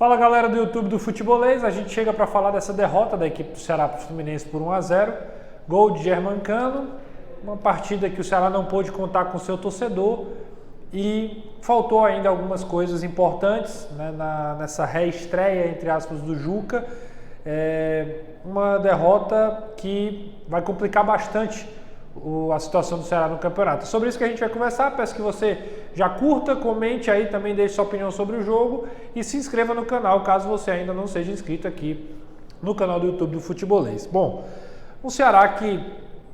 Fala galera do YouTube do Futebolês, a gente chega para falar dessa derrota da equipe do Ceará para o Fluminense por 1-0, gol de Germancano, uma partida que o Ceará não pôde contar com seu torcedor e faltou ainda algumas coisas importantes, né, nessa reestreia, entre aspas, do Juca, uma derrota que vai complicar bastante a situação do Ceará no campeonato. Sobre isso que a gente vai conversar, peço que você já curta, comente aí, também deixe sua opinião sobre o jogo e se inscreva no canal caso você ainda não seja inscrito aqui no canal do YouTube do Futebolês. Bom, um Ceará que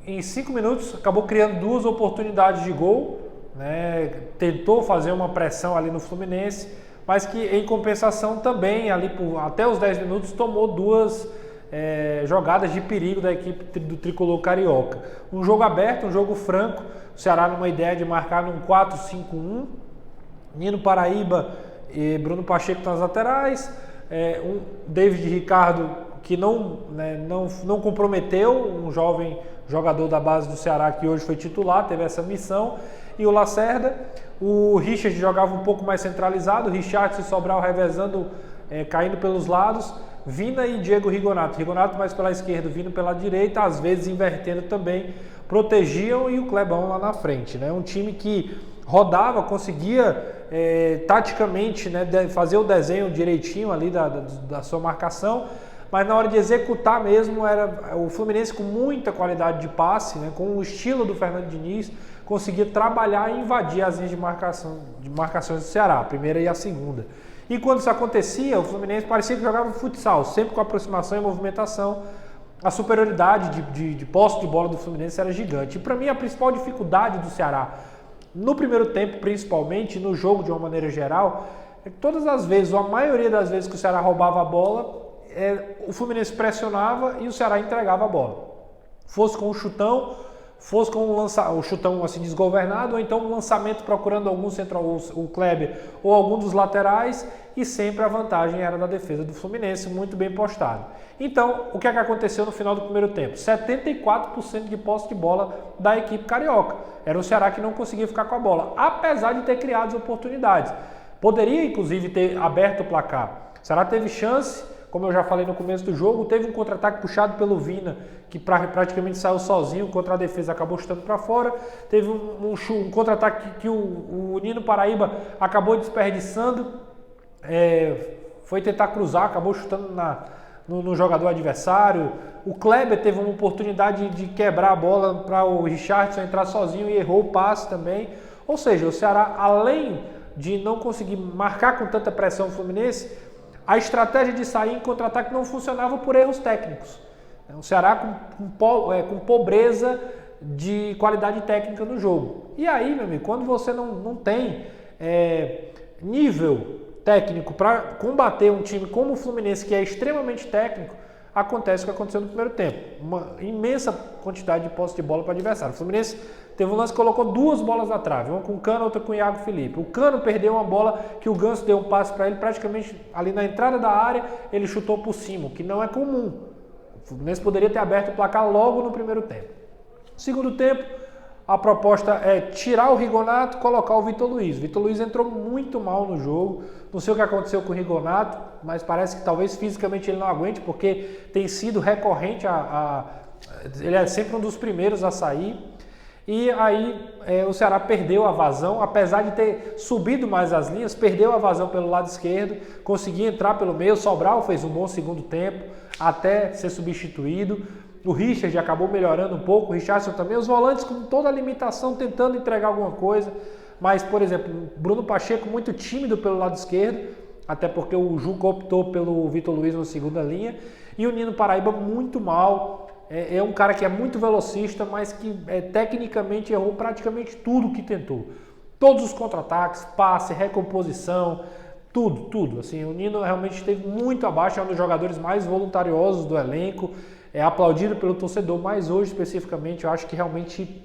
em 5 minutos acabou criando 2 oportunidades de gol, né, tentou fazer uma pressão ali no Fluminense, mas que em compensação também ali até os 10 minutos tomou 2 jogadas de perigo da equipe do Tricolor Carioca. Um jogo aberto, um jogo franco, o Ceará numa ideia de marcar num 4-5-1, Nino Paraíba e Bruno Pacheco nas laterais, um David Ricardo que não comprometeu, um jovem jogador da base do Ceará que hoje foi titular, teve essa missão, e o Lacerda. O Richard jogava um pouco mais centralizado, o Richard e Sobral revezando, caindo pelos lados, Vina e Diego Rigonato. Rigonato mais pela esquerda, Vina pela direita, às vezes invertendo também, protegiam, e o Clebão lá na frente, né? Um time que rodava, conseguia taticamente, né, fazer o desenho direitinho ali da sua marcação, mas na hora de executar mesmo, era o Fluminense com muita qualidade de passe, né, com o estilo do Fernando Diniz, conseguia trabalhar e invadir as linhas de marcações do Ceará, a primeira e a segunda. E quando isso acontecia, o Fluminense parecia que jogava futsal, sempre com aproximação e movimentação. A superioridade de posse de bola do Fluminense era gigante. E para mim a principal dificuldade do Ceará, no primeiro tempo principalmente, no jogo de uma maneira geral, é que todas as vezes, ou a maioria das vezes que o Ceará roubava a bola, o Fluminense pressionava e o Ceará entregava a bola. Fosse com o chutão, fosse com o chutão assim desgovernado, ou então um lançamento procurando algum central, o Kleber ou algum dos laterais, e sempre a vantagem era da defesa do Fluminense, muito bem postado. Então, o que é que aconteceu no final do primeiro tempo? 74% de posse de bola da equipe carioca. Era o Ceará que não conseguia ficar com a bola, apesar de ter criado oportunidades. Poderia, inclusive, ter aberto o placar. O Ceará teve chance, como eu já falei no começo do jogo, teve um contra-ataque puxado pelo Vina, que praticamente saiu sozinho contra a defesa, acabou chutando para fora. Teve um contra-ataque que o Nino Paraíba acabou desperdiçando, foi tentar cruzar, acabou chutando no jogador adversário. O Kleber teve uma oportunidade de quebrar a bola para o Richardson entrar sozinho e errou o passe também. Ou seja, o Ceará, além de não conseguir marcar com tanta pressão o Fluminense, a estratégia de sair em contra-ataque não funcionava por erros técnicos. O Ceará com pobreza de qualidade técnica no jogo. E aí, meu amigo, quando você não tem nível técnico para combater um time como o Fluminense, que é extremamente técnico, acontece o que aconteceu no primeiro tempo. Uma imensa quantidade de posse de bola para o adversário. O Fluminense teve um lance que colocou 2 bolas na trave, uma com o Cano, outra com o Iago Felipe. O Cano perdeu uma bola que o Ganso deu um passe para ele, praticamente ali na entrada da área, ele chutou por cima, o que não é comum. O Fluminense poderia ter aberto o placar logo no primeiro tempo. No segundo tempo, a proposta é tirar o Rigonato, colocar o Vitor Luiz. O Vitor Luiz entrou muito mal no jogo. Não sei o que aconteceu com o Rigonato, mas parece que talvez fisicamente ele não aguente, porque tem sido recorrente, ele é sempre um dos primeiros a sair. E aí o Ceará perdeu a vazão, apesar de ter subido mais as linhas, perdeu a vazão pelo lado esquerdo, conseguia entrar pelo meio. O Sobral fez um bom segundo tempo, até ser substituído. O Richard acabou melhorando um pouco, o Richardson também. Os volantes com toda a limitação, tentando entregar alguma coisa. Mas, por exemplo, Bruno Pacheco muito tímido pelo lado esquerdo, até porque o Juca optou pelo Vitor Luiz na segunda linha. E o Nino Paraíba muito mal. É um cara que é muito velocista, mas que tecnicamente errou praticamente tudo que tentou. Todos os contra-ataques, passe, recomposição, tudo. Assim, o Nino realmente esteve muito abaixo, é um dos jogadores mais voluntariosos do elenco, é aplaudido pelo torcedor, mas hoje especificamente eu acho que realmente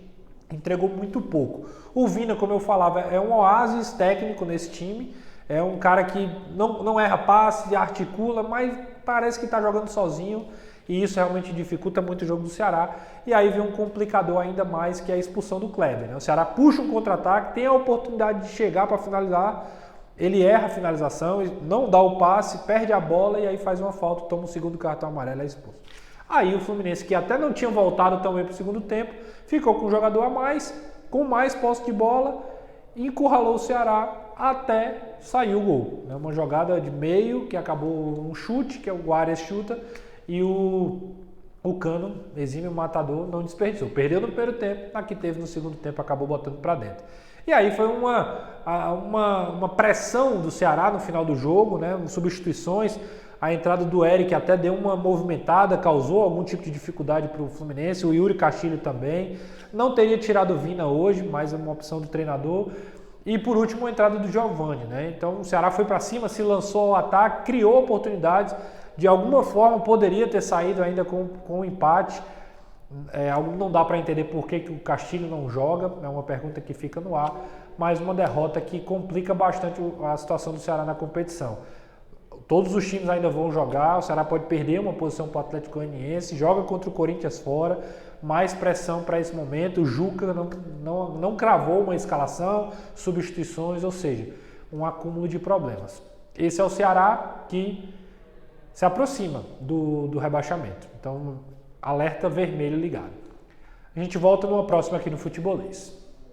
entregou muito pouco. O Vina, como eu falava, é um oásis técnico nesse time, é um cara que não erra passe, articula, mas parece que está jogando sozinho, e isso realmente dificulta muito o jogo do Ceará. E aí vem um complicador ainda mais, que é a expulsão do Kleber, né? O Ceará puxa um contra-ataque, tem a oportunidade de chegar para finalizar, ele erra a finalização, não dá o passe, perde a bola e aí faz uma falta, toma o segundo cartão amarelo e é expulso. Aí o Fluminense, que até não tinha voltado tão bem para o segundo tempo, ficou com um jogador a mais, com mais posse de bola, encurralou o Ceará até sair o gol. Uma jogada de meio que acabou um chute, que o Arias chuta, e o Cano, exímio matador, não desperdiçou. Perdeu no primeiro tempo, na que teve no segundo tempo acabou botando para dentro. E aí foi uma pressão do Ceará no final do jogo, né? Substituições. A entrada do Eric até deu uma movimentada, causou algum tipo de dificuldade para o Fluminense. O Yuri Castilho também. Não teria tirado o Vina hoje, mas é uma opção do treinador. E por último, a entrada do Giovani, né? Então o Ceará foi para cima, se lançou ao ataque, criou oportunidades. De alguma forma poderia ter saído ainda com um empate. Não dá para entender por que o Castilho não joga, é uma pergunta que fica no ar, mas uma derrota que complica bastante a situação do Ceará na competição. Todos os times ainda vão jogar, o Ceará pode perder uma posição para o Atlético Goianiense, joga contra o Corinthians fora, mais pressão para esse momento, o Juca não cravou uma escalação, substituições, ou seja, um acúmulo de problemas. Esse é o Ceará que se aproxima do rebaixamento. Então, alerta vermelho ligado. A gente volta numa próxima aqui no Futebolês.